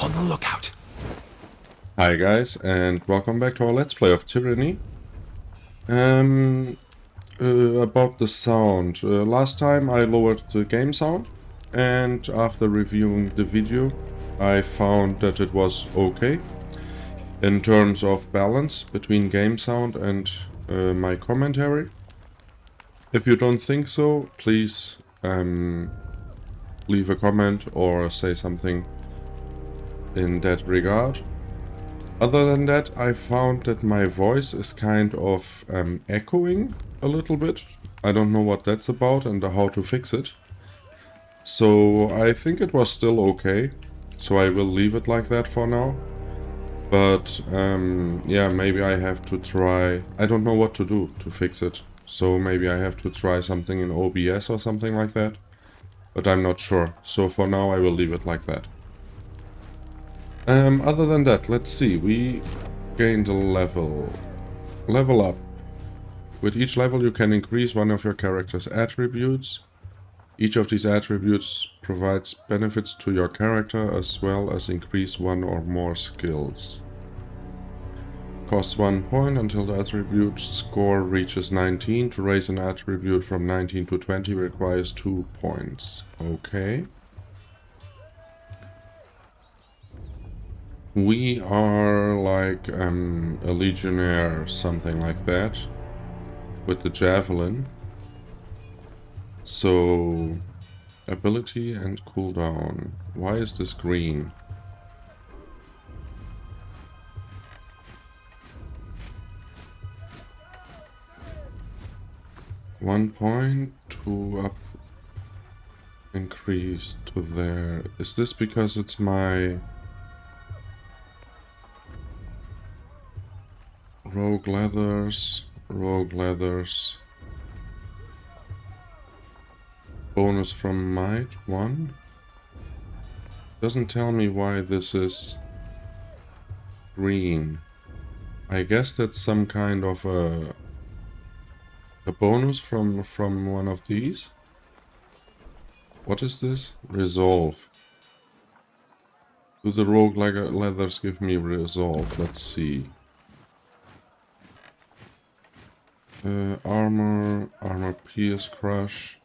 On the lookout. Hi guys, and welcome back to our Let's Play of Tyranny. About the sound. Last time I lowered the game sound, and after reviewing the video, I found that it was okay in terms of balance between game sound and my commentary. If you don't think so, please leave a comment or say something in that regard. Other than that, I found that my voice is kind of echoing a little bit. I don't know what that's about and how to fix it. So I think it was still okay. So I will leave it like that for now. But yeah, maybe I have to try... I don't know what to do to fix it. So maybe I have to try something in OBS or something like that. But I'm not sure. So for now I will leave it like that. Other than that, let's see. We gained a level. Level up. With each level you can increase one of your character's attributes. Each of these attributes provides benefits to your character as well as increase one or more skills. Costs 1 point until the attribute score reaches 19. To raise an attribute from 19 to 20 requires 2 points. Okay. We are like a legionnaire, something like that, with the javelin. So, ability and cooldown. Why is this green? One point to up increase to there. Is this because it's my rogue leathers? Rogue leathers. Bonus from might 1? Doesn't tell me why this is green. I guess that's some kind of a bonus from one of these. What is this? Resolve. Do the rogue leathers give me resolve? Let's see. Armor pierce, crush.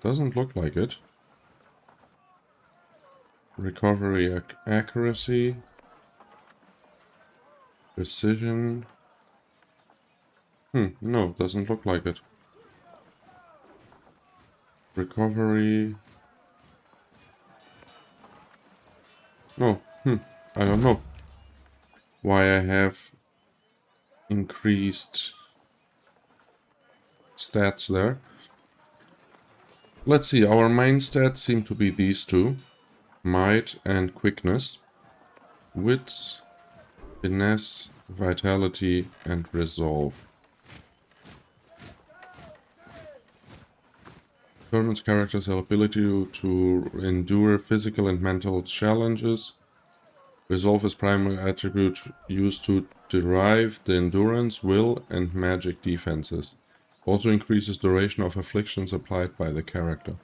Doesn't look like it. Recovery accuracy. Precision. No, doesn't look like it. Recovery. No, I don't know why I have increased stats there. Let's see, our main stats seem to be these two. Might and quickness. Wits, finesse, vitality, and resolve. Opponent's characters have ability to endure physical and mental challenges. Resolve is primary attribute used to derive the endurance, will, and magic defenses. Also increases duration of afflictions applied by the character.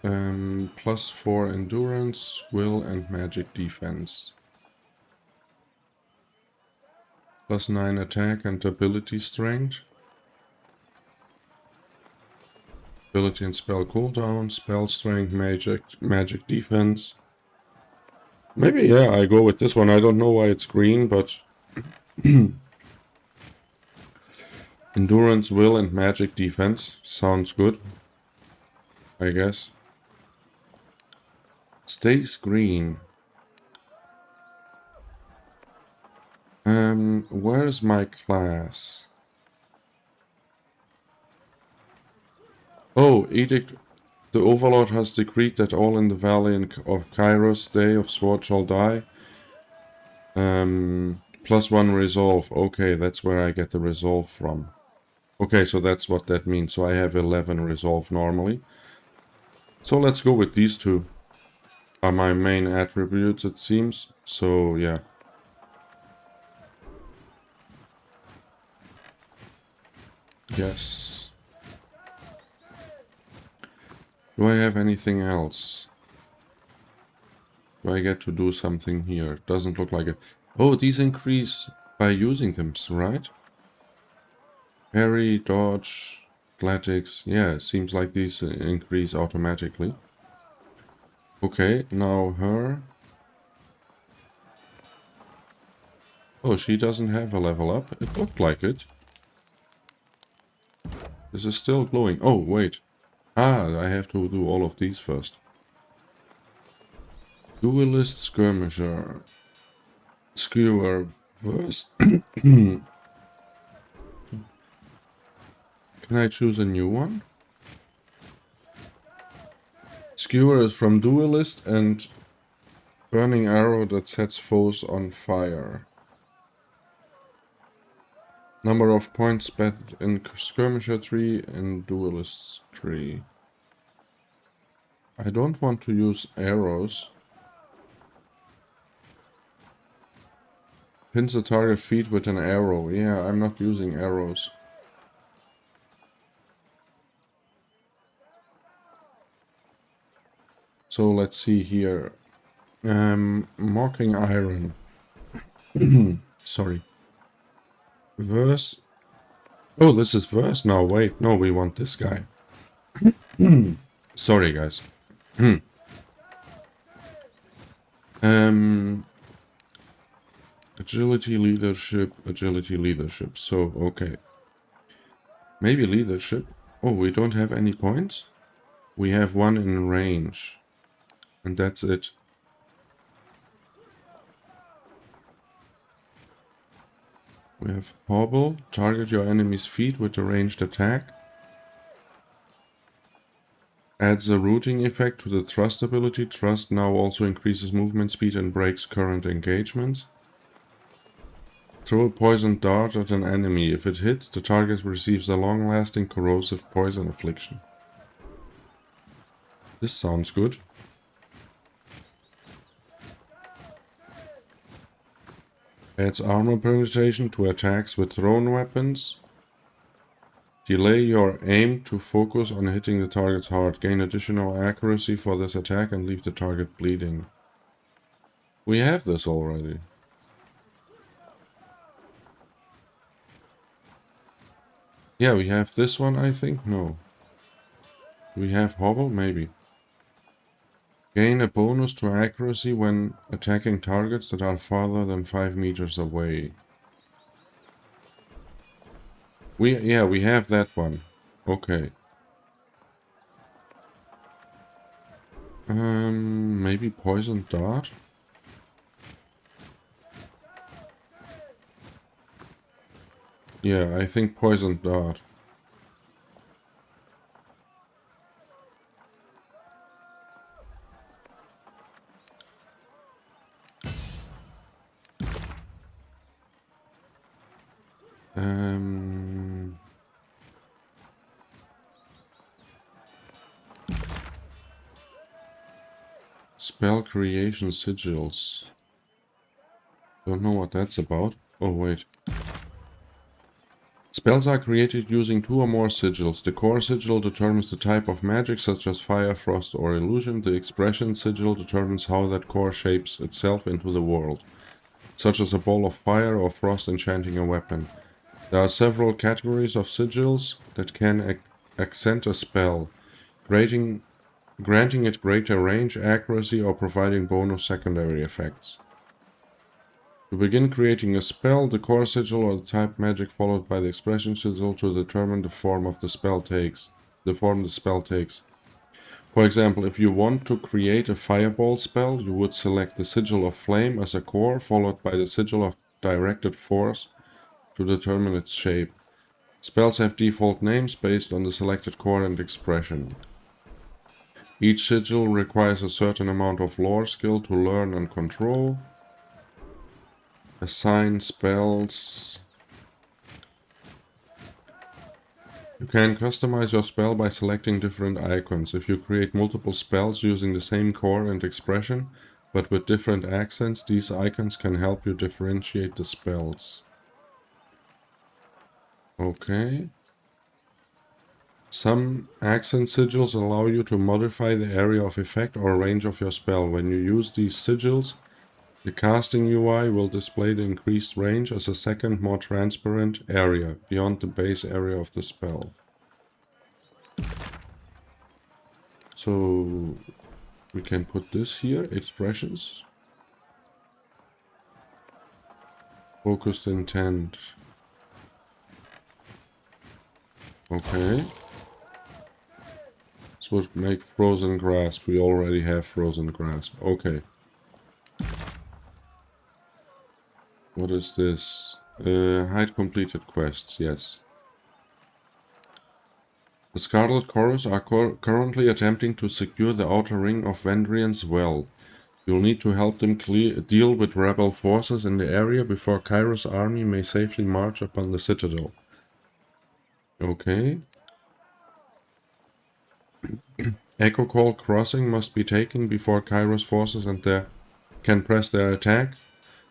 +4 endurance, will, and magic defense. +9 attack and ability strength. Ability and spell cooldown, spell strength, magic defense. Maybe, yeah, I go with this one. I don't know why it's green, but... Endurance, will, and magic defense. Sounds good, I guess. Stays green. Where is my class? Oh, Edict. The Overlord has decreed that all in the Valley of Kairos Day of Sword shall die. +1 resolve. Okay, that's where I get the resolve from. Okay, so that's what that means. So I have 11 resolve normally. So let's go with these two. Are my main attributes, it seems. So yeah. Yes. Do I have anything else? Do I get to do something here? Doesn't look like it. Oh, these increase by using them, right? Parry, dodge, athletics. Yeah, it seems like these increase automatically. Okay, now her. Oh, she doesn't have a level up. It looked like it. This is still glowing. Oh, wait. Ah, I have to do all of these first. Duelist skirmisher. Skewer first. Can I choose a new one? Skewer is from Duelist and burning arrow that sets foes on fire. Number of points spent in skirmisher tree and duelist tree. I don't want to use arrows. Pins the target feet with an arrow. Yeah, I'm not using arrows. So let's see here. Mocking iron. Sorry. Verse. Oh, this is verse now. Wait, no, we want this guy. Sorry, guys. Agility, leadership, agility, leadership. So, okay. Maybe leadership. Oh, we don't have any points? We have one in range. And that's it. We have hobble. Target your enemy's feet with a ranged attack. Adds a rooting effect to the thrust ability. Thrust now also increases movement speed and breaks current engagements. Throw a poison dart at an enemy. If it hits, the target receives a long-lasting corrosive poison affliction. This sounds good. Adds armor penetration to attacks with thrown weapons. Delay your aim to focus on hitting the target's heart. Gain additional accuracy for this attack and leave the target bleeding. We have this already. Yeah, we have this one, I think. No. Do we have hobble? Maybe. Gain a bonus to accuracy when attacking targets that are farther than 5 meters away. We have that one. Okay. Maybe poison dart? Yeah, I think poison dart. Spell creation sigils. Don't know what that's about. Oh, wait. Spells are created using 2 or more sigils. The core sigil determines the type of magic, such as fire, frost, or illusion. The expression sigil determines how that core shapes itself into the world, such as a ball of fire or frost enchanting a weapon. There are several categories of sigils that can accent a spell, granting it greater range, accuracy, or providing bonus secondary effects. To begin creating a spell, the core sigil or the type magic followed by the expression sigil to determine the form the spell takes. For example, if you want to create a fireball spell, you would select the sigil of flame as a core, followed by the sigil of directed force to determine its shape. Spells have default names based on the selected core and expression. Each sigil requires a certain amount of lore skill to learn and control. Assign spells. You can customize your spell by selecting different icons. If you create multiple spells using the same core and expression, but with different accents, these icons can help you differentiate the spells. Okay. Some accent sigils allow you to modify the area of effect or range of your spell. When you use these sigils, the casting UI will display the increased range as a second, more transparent area beyond the base area of the spell. So we can put this here, expressions. Focused intent. Okay. This would make frozen grasp. We already have frozen grasp. Okay. What is this? Hide completed quests. Yes. The Scarlet Chorus are currently attempting to secure the outer ring of Vendrian's well. You'll need to help them deal with rebel forces in the area before Kairos' army may safely march upon the citadel. Okay. Echo Call Crossing must be taken before Kairos forces can press their attack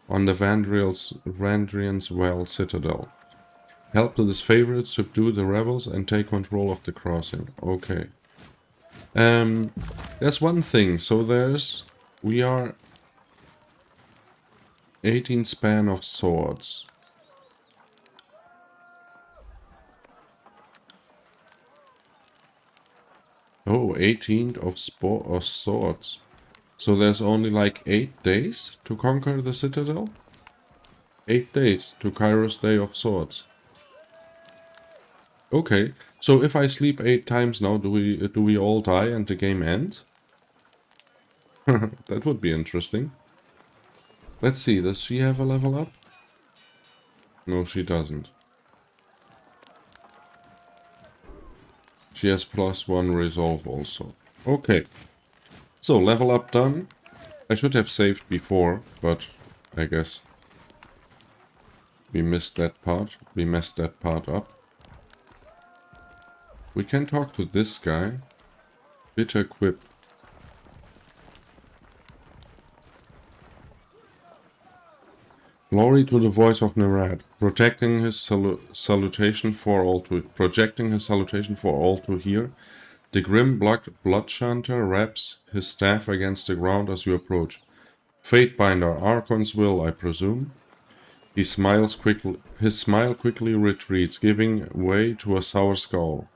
on the Vandrian's Well citadel. Help the disfavored subdue the rebels and take control of the crossing. Okay. There's one thing. So we are 18 span of swords. Oh, 18 of swords. So there's only like 8 days to conquer the citadel? 8 days to Kairos Day of Swords. Okay, so if I sleep 8 times now, do we all die and the game ends? That would be interesting. Let's see, does she have a level up? No, she doesn't. She has +1 resolve also. Okay. So, level up done. I should have saved before, but I guess we missed that part. We messed that part up. We can talk to this guy. Bitter Quip. Glory to the voice of Nerad, projecting his salutation for all to hear. The grim bloodshunter raps his staff against the ground as you approach. Fatebinder, Archon's will, I presume. His smile quickly retreats, giving way to a sour scowl.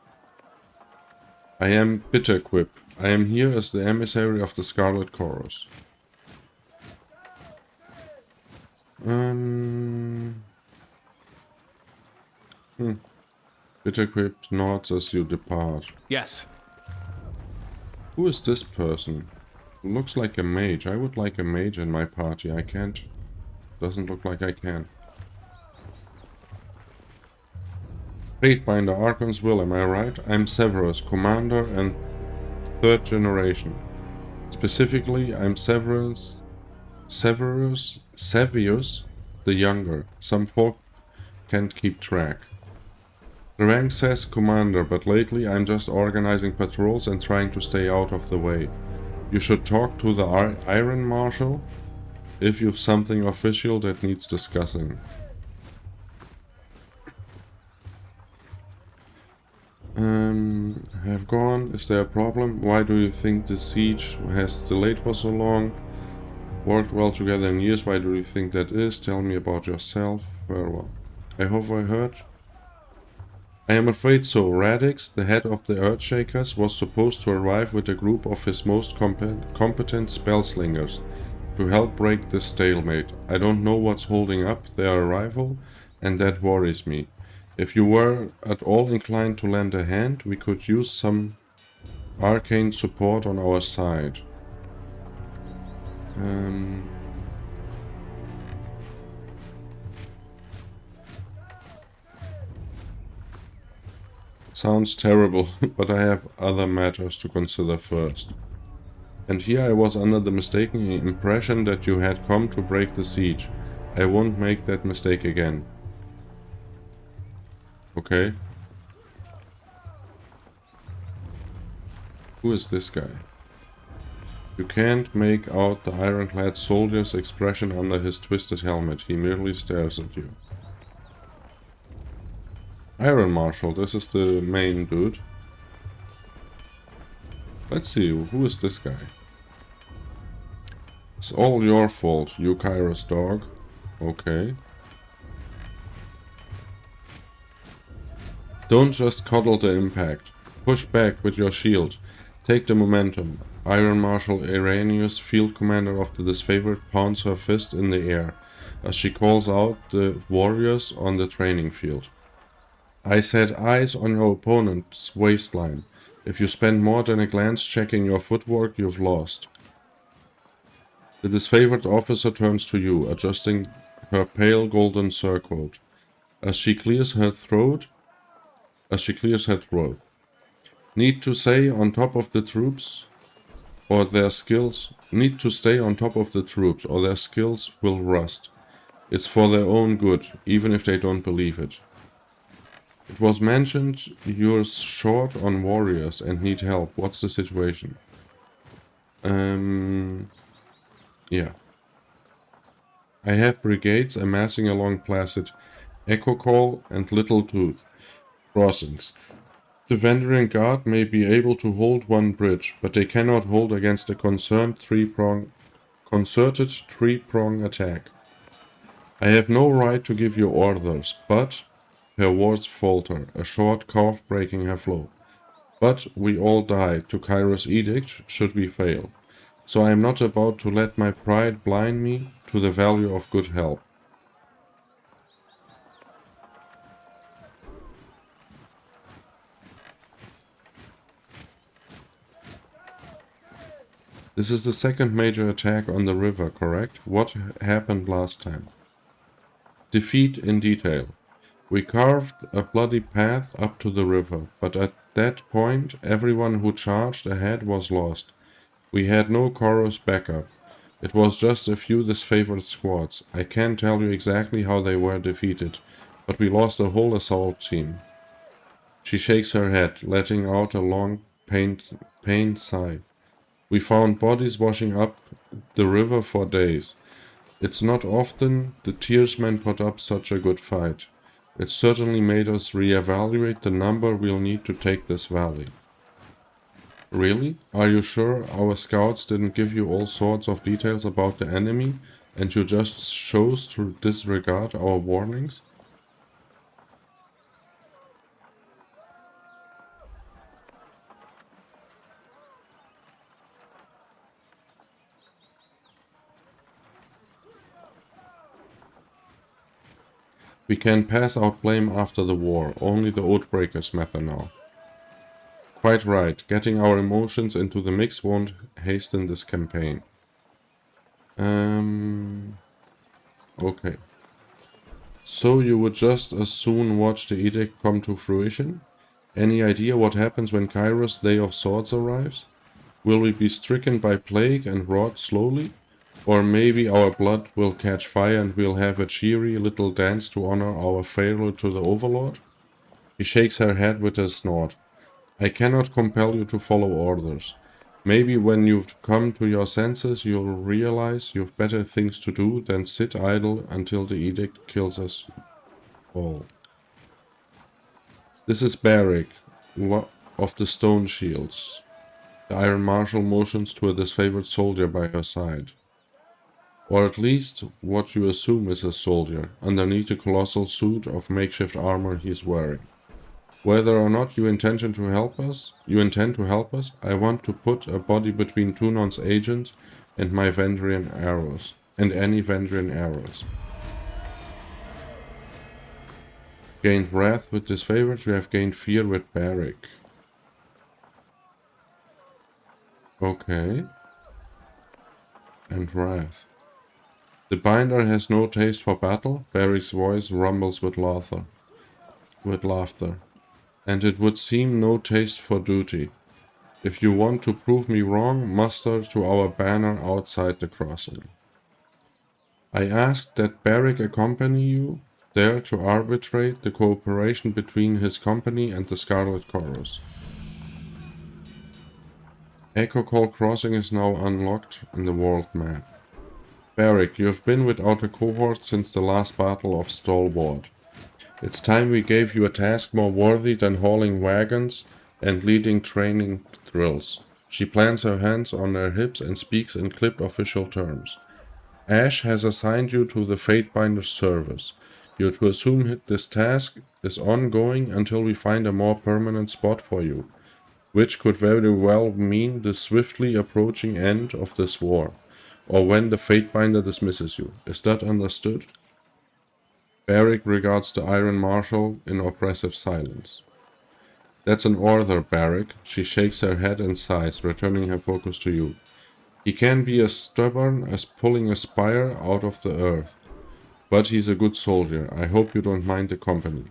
I am Bitterquip. I am here as the emissary of the Scarlet Chorus. Bitterquip nods as you depart. Yes. Who is this person? Looks like a mage. I would like a mage in my party. I can't. Doesn't look like I can. Fatebinder, Archon's will, am I right? I'm Severus, commander and 3rd generation. Specifically, I'm Severus the Younger. Some folk can't keep track. The rank says commander, but lately I'm just organizing patrols and trying to stay out of the way. You should talk to the Iron Marshal if you've something official that needs discussing. Have gone. Is there a problem? Why do you think the siege has delayed for so long? Worked well together in years. Why do you think that is? Tell me about yourself. Farewell. I hope I heard. I am afraid so. Radix, the head of the Earthshakers, was supposed to arrive with a group of his most competent spellslingers to help break this stalemate. I don't know what's holding up their arrival, and that worries me. If you were at all inclined to lend a hand, we could use some arcane support on our side. Sounds terrible, but I have other matters to consider first. And here I was under the mistaken impression that you had come to break the siege. I won't make that mistake again. Okay. Who is this guy? You can't make out the ironclad soldier's expression under his twisted helmet. He merely stares at you. Iron Marshal, this is the main dude. Let's see, who is this guy? It's all your fault, you Kairos dog. Okay. Don't just coddle the impact. Push back with your shield. Take the momentum. Iron Marshal Iranius, field commander of the disfavored, pounds her fist in the air as she calls out the warriors on the training field. I set eyes on your opponent's waistline. If you spend more than a glance checking your footwork, you've lost. The disfavored officer turns to you, adjusting her pale golden surcoat. As she clears her throat, Need to stay on top of the troops, or their skills will rust. It's for their own good, even if they don't believe it. It was mentioned you're short on warriors and need help. What's the situation? Yeah. I have brigades amassing along Placid, Echo Call, and Little Tooth crossings. The Vandarian Guard may be able to hold one bridge, but they cannot hold against a concerted three-prong attack. I have no right to give you orders, but... Her words falter, a short cough breaking her flow. But we all die to Kairos' edict should we fail. So I am not about to let my pride blind me to the value of good help. This is the second major attack on the river, correct? What happened last time? Defeat in detail. We carved a bloody path up to the river, but at that point everyone who charged ahead was lost. We had no Koros backup. It was just a few disfavored squads. I can't tell you exactly how they were defeated, but we lost a whole assault team. She shakes her head, letting out a long, pained sigh. We found bodies washing up the river for days. It's not often the Tearsmen put up such a good fight. It certainly made us reevaluate the number we'll need to take this valley. Really? Are you sure our scouts didn't give you all sorts of details about the enemy, and you just chose to disregard our warnings? We can pass out blame after the war, only the Oathbreakers matter now. Quite right, getting our emotions into the mix won't hasten this campaign. Okay. So you would just as soon watch the edict come to fruition? Any idea what happens when Kairos' Day of Swords arrives? Will we be stricken by plague and rot slowly? Or maybe our blood will catch fire and we'll have a cheery little dance to honor our failure to the Overlord? She shakes her head with a snort. I cannot compel you to follow orders. Maybe when you've come to your senses, you'll realize you've better things to do than sit idle until the edict kills us all. This is Barrick, of the Stone Shields. The Iron Marshal motions to a disfavored soldier by her side. Or at least what you assume is a soldier, underneath the colossal suit of makeshift armor he's wearing. Whether or not you intend to help us, I want to put a body between Tunon's agents and my Vandarian arrows, and any Vandarian arrows. Gained wrath with disfavored, you have gained fear with Barrick. Okay. And wrath. The binder has no taste for battle, Barrick's voice rumbles with laughter. And it would seem no taste for duty. If you want to prove me wrong, muster to our banner outside the crossing. I asked that Barrick accompany you there to arbitrate the cooperation between his company and the Scarlet Chorus. Echo Call Crossing is now unlocked in the world map. Barrick, you have been without a cohort since the last battle of Stalwart. It's time we gave you a task more worthy than hauling wagons and leading training drills. She plants her hands on her hips and speaks in clipped official terms. Ash has assigned you to the Fatebinder's service. You're to assume this task is ongoing until we find a more permanent spot for you, which could very well mean the swiftly approaching end of this war, or when the Fatebinder dismisses you. Is that understood? Barrick regards the Iron Marshal in oppressive silence. That's an order, Barrick. She shakes her head and sighs, returning her focus to you. He can be as stubborn as pulling a spire out of the earth, but he's a good soldier. I hope you don't mind the company.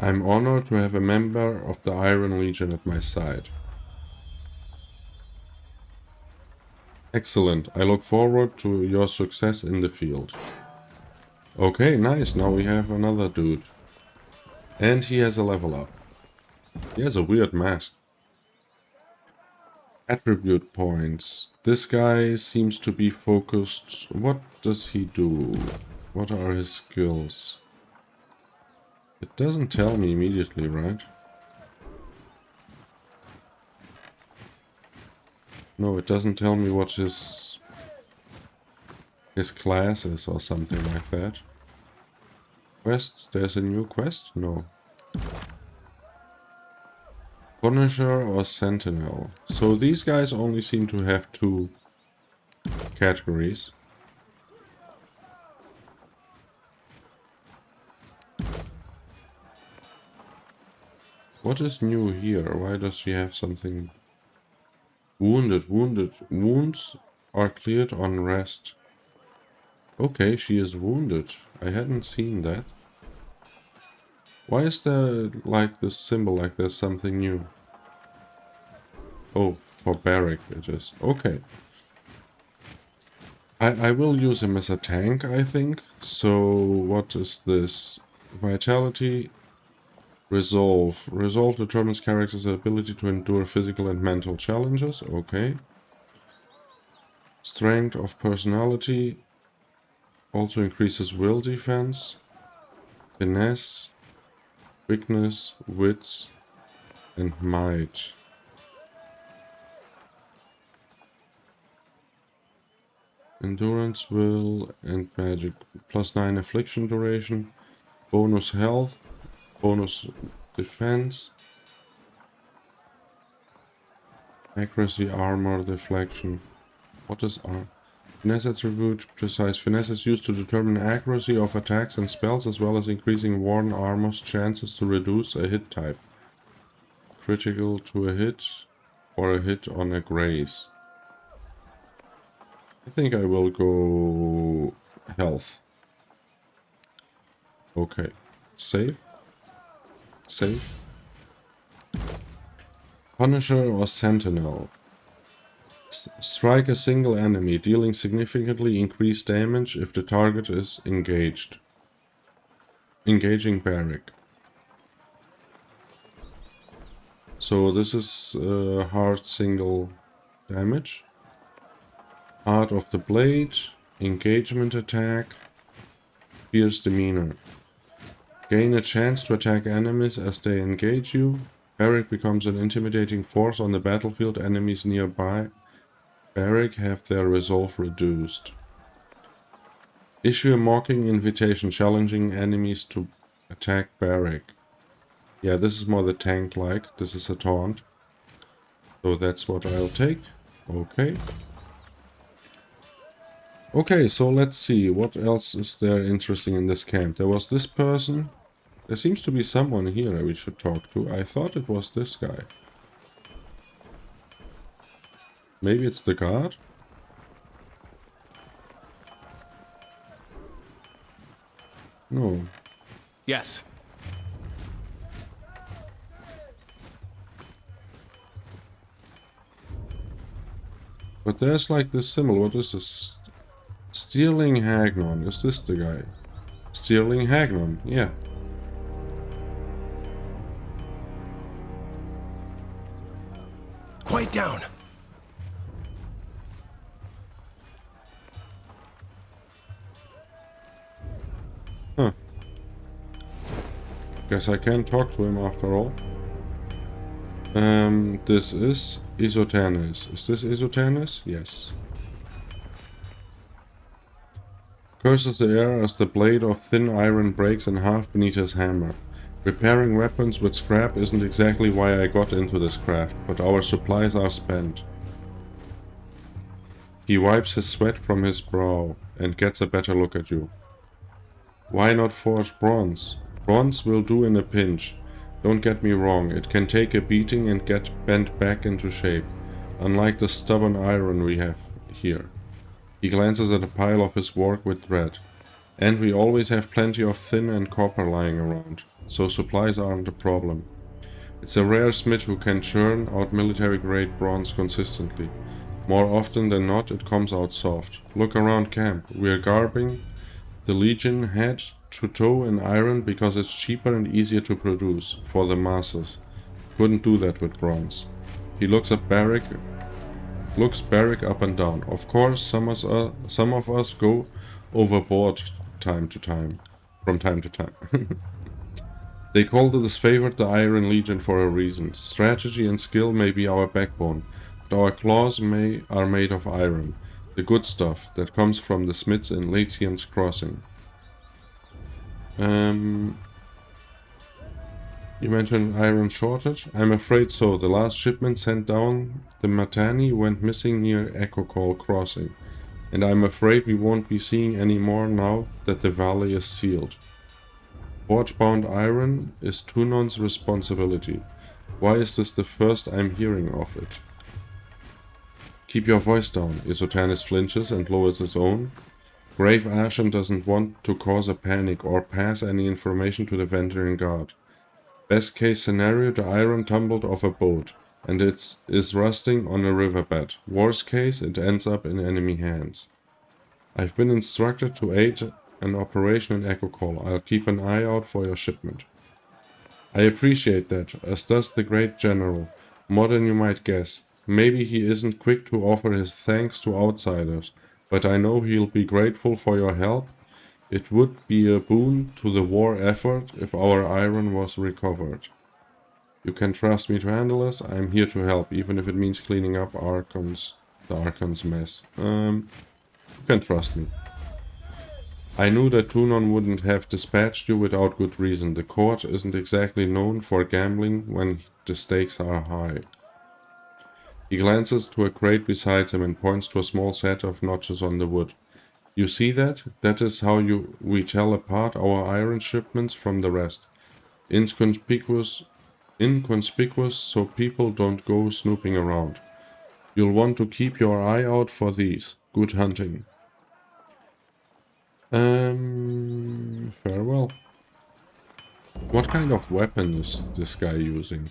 I'm honored to have a member of the Iron Legion at my side. Excellent. I look forward to your success in the field. Okay, nice. Now we have another dude. And he has a level up. He has a weird mask. Attribute points. This guy seems to be focused. What does he do? What are his skills? It doesn't tell me immediately, right? No, it doesn't tell me what his class is or something like that. Quests? There's a new quest? No. Punisher or Sentinel. So these guys only seem to have two categories. What is new here? Why does she have something? Wounded. Wounds are cleared on rest. Okay, she is wounded. I hadn't seen that. Why is there like this symbol, like there's something new? Oh, for Barrick it is. Okay. I will use him as a tank, I think. So what is this? Vitality, Resolve. Resolve determines character's ability to endure physical and mental challenges. Okay. Strength of personality also increases will defense. Finesse, quickness, wits, and might. Endurance, will, and magic. +9 affliction duration. Bonus health. Bonus defense. Accuracy, armor, deflection. What is armor? Finesse attribute, precise. Finesse is used to determine accuracy of attacks and spells, as well as increasing worn armor's chances to reduce a hit type. Critical to a hit, or a hit on a graze. I think I will go health. Okay. Save. Save. Punisher or Sentinel. Strike a single enemy, dealing significantly increased damage if the target is engaged. Engaging Barrick. So this is hard single damage. Art of the Blade, engagement attack, fierce demeanor. Gain a chance to attack enemies as they engage you. Barrick becomes an intimidating force on the battlefield. Enemies nearby Barrick have their resolve reduced. Issue a mocking invitation challenging enemies to attack Barrick. Yeah, this is more the tank-like. This is a taunt. So that's what I'll take. Okay. Okay, so let's see. What else is there interesting in this camp? There was this person. There seems to be someone here we should talk to. I thought it was this guy. Maybe it's the guard? No. Yes. But there's like this symbol. What is this? Stealing Hagnon. Is this the guy? Stealing Hagnon. Yeah. Quiet down. Huh. Guess I can't talk to him after all. This is Isotanis. Is this Isotanis? Yes. Curses the air as the blade of thin iron breaks in half beneath his hammer. Repairing weapons with scrap isn't exactly why I got into this craft, but our supplies are spent. He wipes his sweat from his brow and gets a better look at you. Why not forge bronze? Bronze will do in a pinch. Don't get me wrong, it can take a beating and get bent back into shape, unlike the stubborn iron we have here. He glances at a pile of his work with dread. And we always have plenty of tin and copper lying around, so supplies aren't a problem. It's a rare smith who can churn out military-grade bronze consistently. More often than not, it comes out soft. Look around camp. We're garbing the Legion head to toe in iron because it's cheaper and easier to produce, for the masses. Couldn't do that with bronze. He looks Barrick up and down. Of course, some of us go overboard from time to time. They call this favored the Iron Legion for a reason. Strategy and skill may be our backbone, but our claws are made of iron. The good stuff that comes from the smiths in Latian's Crossing. You mentioned iron shortage? I'm afraid so. The last shipment sent down the Matani went missing near Echo Call Crossing, and I'm afraid we won't be seeing any more now that the valley is sealed. Forge-bound iron is Tunon's responsibility. Why is this the first I'm hearing of it? Keep your voice down. Isotanis flinches and lowers his own. Grave Ashen doesn't want to cause a panic or pass any information to the Venturing Guard. Best case scenario, the iron tumbled off a boat, and it is rusting on a riverbed. Worst case, it ends up in enemy hands. I've been instructed to aid an operation in Echo Call. I'll keep an eye out for your shipment. I appreciate that, as does the great general. More than you might guess. Maybe he isn't quick to offer his thanks to outsiders, but I know he'll be grateful for your help. It would be a boon to the war effort if our iron was recovered. You can trust me to handle this. I'm here to help, even if it means cleaning up the Archon's mess. You can trust me. I knew that Tunon wouldn't have dispatched you without good reason. The court isn't exactly known for gambling when the stakes are high. He glances to a crate beside him and points to a small set of notches on the wood. You see that? That is how we tell apart our iron shipments from the rest. Inconspicuous so people don't go snooping around. You'll want to keep your eye out for these. Good hunting. Farewell. What kind of weapon is this guy using?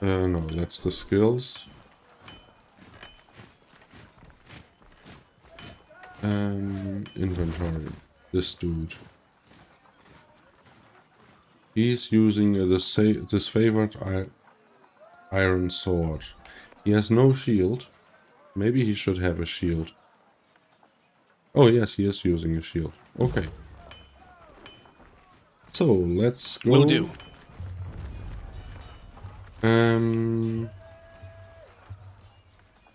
No, that's the skills. Inventory. This dude. He's using this favored iron sword. He has no shield. Maybe he should have a shield. Oh yes, he is using a shield. Okay. So, let's go. Will do.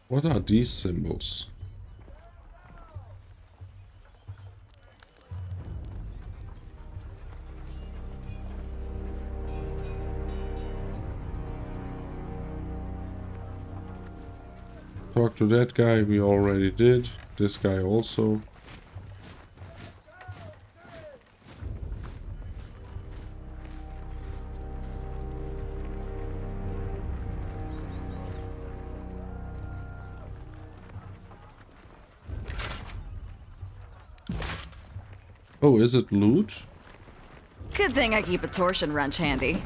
What are these symbols? Talk to that guy, we already did. This guy also. Oh, is it loot? Good thing I keep a torsion wrench handy.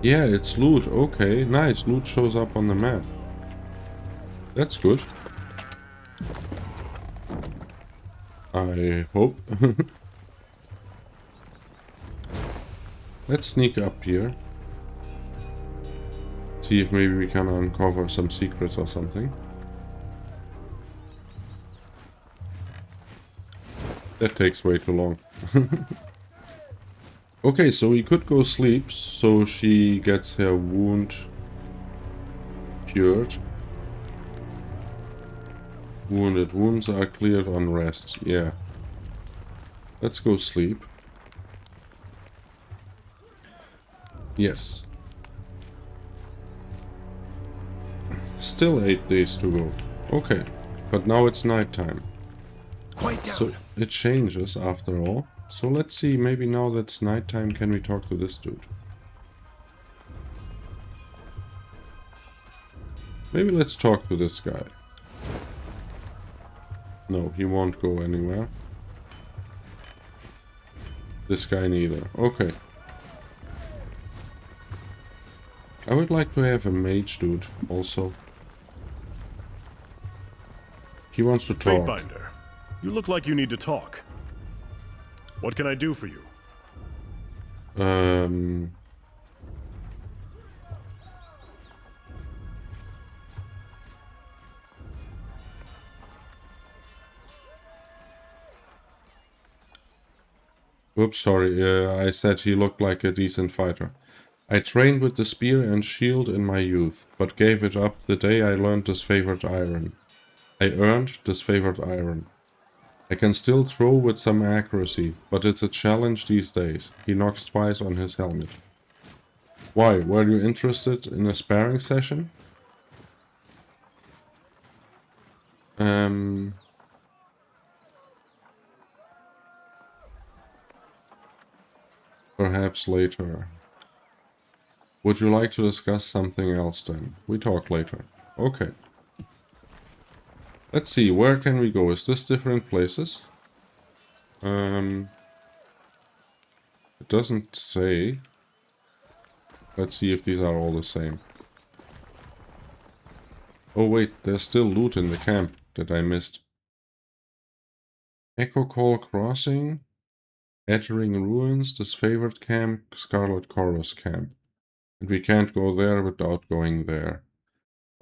Yeah, it's loot. Okay, nice. Loot shows up on the map. That's good. I hope. Let's sneak up here. See if maybe we can uncover some secrets or something. That takes way too long. Okay, so we could go sleep, so she gets her wound cured. Wounded wounds are cleared on rest. Yeah. Let's go sleep. Yes. Still 8 days to go. Okay. But now it's nighttime. Quiet down. So it changes after all. So let's see, maybe now that it's nighttime, can we talk to this dude? Maybe let's talk to this guy. No, he won't go anywhere. This guy neither. Okay. I would like to have a mage dude also. He wants to talk. Fatebinder, you look like you need to talk. What can I do for you? Oops, sorry. I said he looked like a decent fighter. I trained with the spear and shield in my youth, but gave it up the day I learned this favorite iron. I earned this favorite iron. I can still throw with some accuracy, but it's a challenge these days. He knocks twice on his helmet. Why? Were you interested in a sparring session? Perhaps later. Would you like to discuss something else then? We talk later. Okay. Let's see, where can we go? Is this different places? It doesn't say. Let's see if these are all the same. Oh wait, there's still loot in the camp that I missed. Echo Call Crossing, Edgering Ruins, Disfavored Camp, Scarlet Chorus Camp. And we can't go there without going there.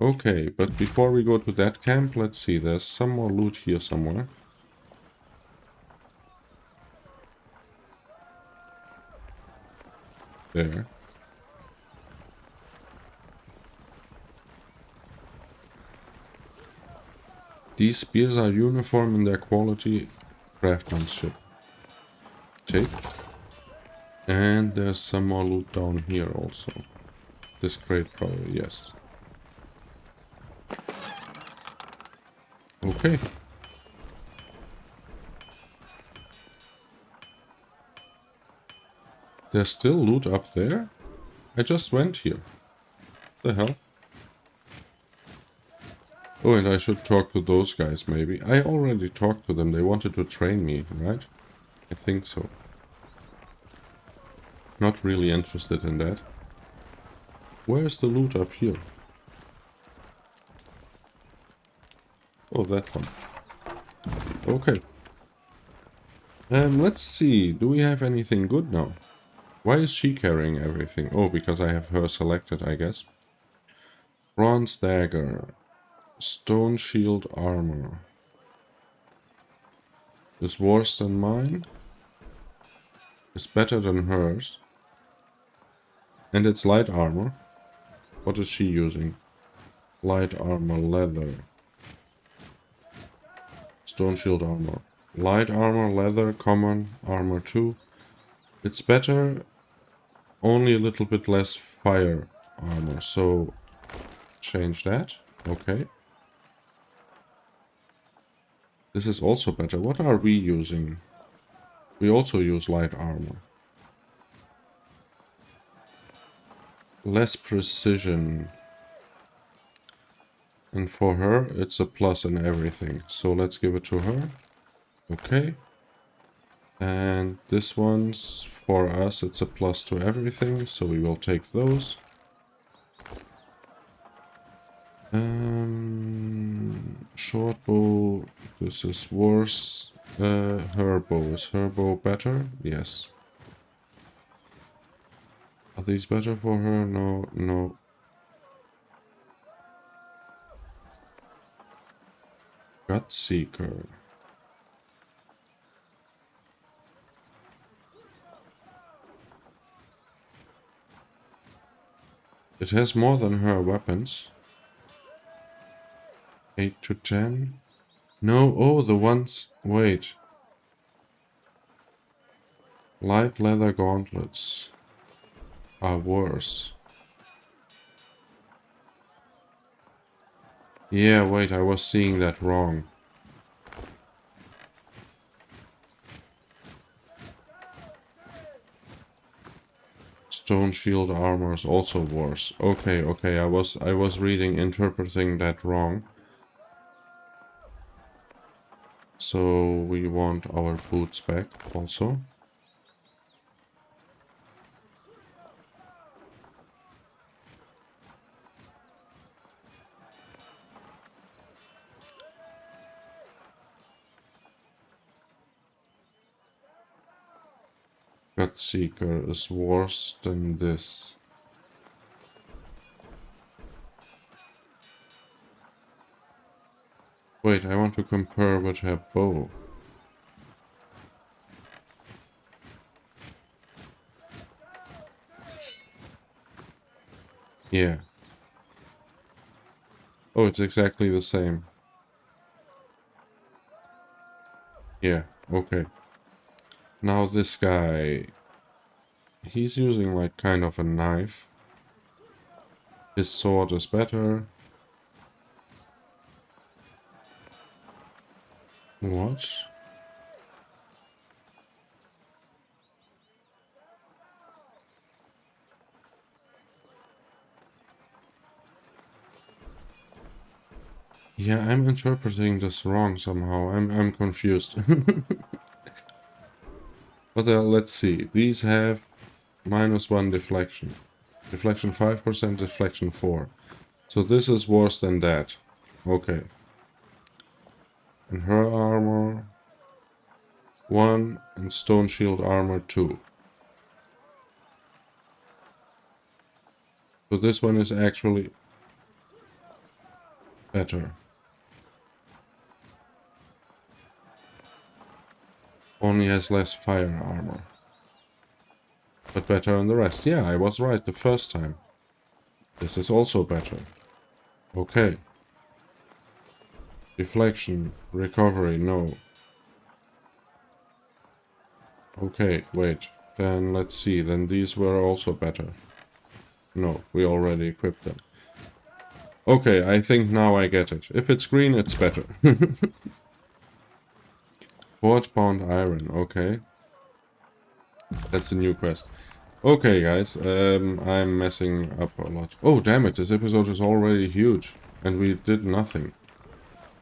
Okay, but before we go to that camp, let's see, there's some more loot here somewhere. There. These spears are uniform in their quality, craftsmanship. Take. And there's some more loot down here also. This crate probably, yes. Okay. There's still loot up there? I just went here. The hell? Oh, and I should talk to those guys maybe. I already talked to them. They wanted to train me, right? I think so. Not really interested in that. Where's the loot up here? Oh, that one. Okay. Let's see. Do we have anything good now? Why is she carrying everything? Oh, because I have her selected, I guess. Bronze dagger. Stone shield armor. Is worse than mine. Is better than hers. And it's light armor. What is she using? Light armor, leather. Stone shield armor. Light armor, leather, common, armor 2. It's better, only a little bit less fire armor. So, change that. Okay. This is also better. What are we using? We also use light armor. Less precision. And for her, it's a plus in everything. So let's give it to her. Okay. And this one's for us, it's a plus to everything. So we will take those. Short bow. This is worse. Her bow. Is her bow better? Yes. Are these better for her? No, no. Gut Seeker. It has more than her weapons. 8 to 10. No, oh, the ones... Wait. Light leather gauntlets are worse. Yeah, wait, I was seeing that wrong. Stone shield armor is also worse. Okay, okay, I was interpreting that wrong. So we want our boots back also. Gutseeker is worse than this. Wait, I want to compare with her bow. Yeah. Oh, it's exactly the same. Yeah, okay. Now this guy... He's using like kind of a knife. His sword is better. What? Yeah, I'm interpreting this wrong somehow. I'm confused. But let's see. These have -1 deflection. Deflection 5%, deflection 4. So this is worse than that. Okay. And her armor 1 and stone shield armor 2. So this one is actually better. Only has less fire armor. But better than the rest. Yeah, I was right the first time. This is also better. Okay. Deflection, recovery, no. Okay, wait. Then let's see. Then these were also better. No, we already equipped them. Okay, I think now I get it. If it's green, it's better. Forge bound iron, okay. That's a new quest. Okay, guys, I'm messing up a lot. Oh, damn it, this episode is already huge. And we did nothing.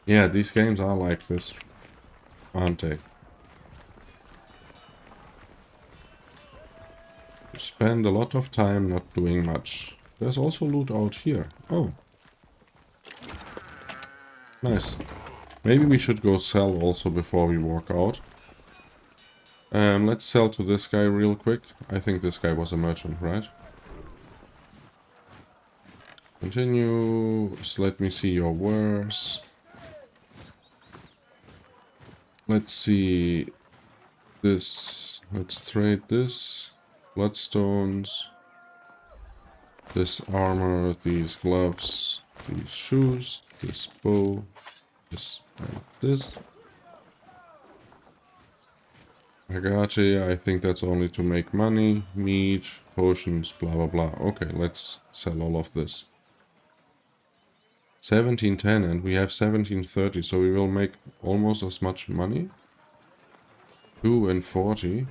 Yeah, these games are like this, aren't they? You spend a lot of time not doing much. There's also loot out here. Oh. Nice. Maybe we should go sell also before we walk out. Let's sell to this guy real quick. I think this guy was a merchant, right? Continue. Just let me see your wares. Let's see this. Let's trade this. Bloodstones. This armor, these gloves, these shoes, this bow, this and this. Agate, I think that's only to make money. Meat, potions, blah blah blah. Okay, let's sell all of this. 1710 and we have 1730, so we will make almost as much money. 2 and 40.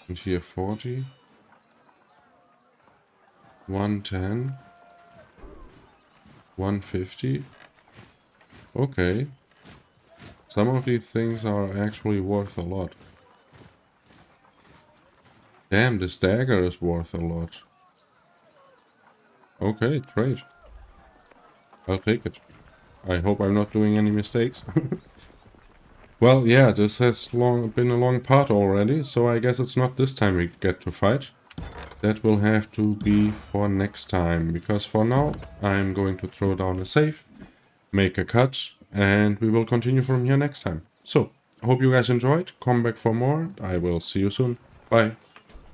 And here 40. 110. 150. Okay. Some of these things are actually worth a lot. Damn, this dagger is worth a lot. Okay, great. I'll take it. I hope I'm not doing any mistakes. Well, yeah, this has been a long part already, so I guess it's not this time we get to fight. That will have to be for next time, because for now I'm going to throw down a save, make a cut, and we will continue from here next time. So, I hope you guys enjoyed, come back for more, I will see you soon, bye.